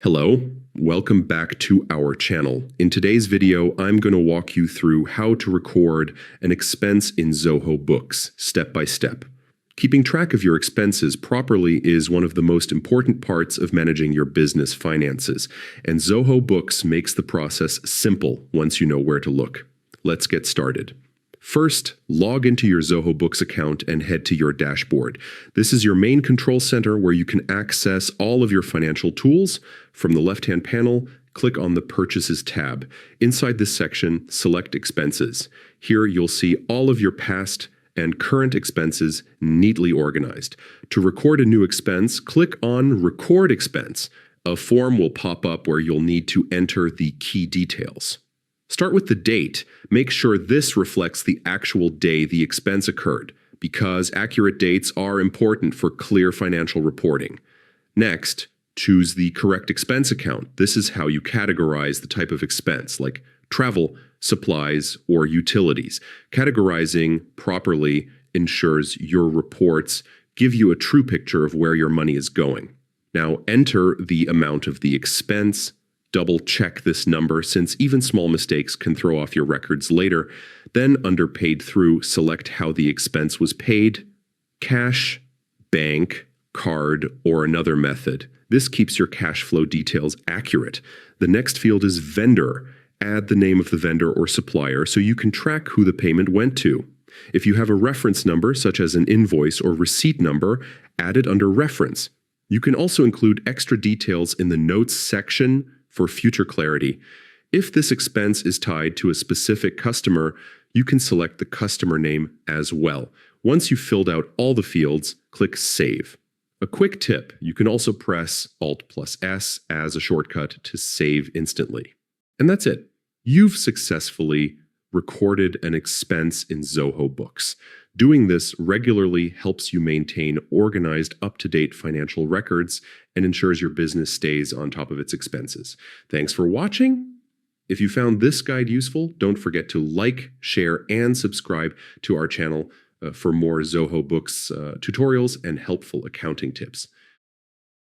Hello, welcome back to our channel. In today's video, I'm going to walk you through how to record an expense in Zoho Books, step by step. Keeping track of your expenses properly is one of the most important parts of managing your business finances, and Zoho Books makes the process simple once you know where to look. Let's get started. First, log into your Zoho Books account and head to your dashboard. This is your main control center where you can access all of your financial tools. From the left-hand panel, click on the Purchases tab. Inside this section, select Expenses. Here you'll see all of your past and current expenses neatly organized. To record a new expense, click on Record Expense. A form will pop up where you'll need to enter the key details. Start with the date. Make sure this reflects the actual day the expense occurred, because accurate dates are important for clear financial reporting. Next, choose the correct expense account. This is how you categorize the type of expense, like travel, supplies, or utilities. Categorizing properly ensures your reports give you a true picture of where your money is going. Now, enter the amount of the expense. Double-check this number since even small mistakes can throw off your records later. Then, under Paid Through, select how the expense was paid: cash, bank, card, or another method. This keeps your cash flow details accurate. The next field is Vendor. Add the name of the vendor or supplier so you can track who the payment went to. If you have a reference number, such as an invoice or receipt number, add it under Reference. You can also include extra details in the Notes section for future clarity. If this expense is tied to a specific customer, you can select the customer name as well. Once you've filled out all the fields, click Save. A quick tip, you can also press Alt+S as a shortcut to save instantly. And that's it. You've successfully recorded an expense in Zoho Books. Doing this regularly helps you maintain organized, up-to-date financial records and ensures your business stays on top of its expenses. Thanks for watching. If you found this guide useful, don't forget to like, share, and subscribe to our channel for more Zoho Books tutorials and helpful accounting tips.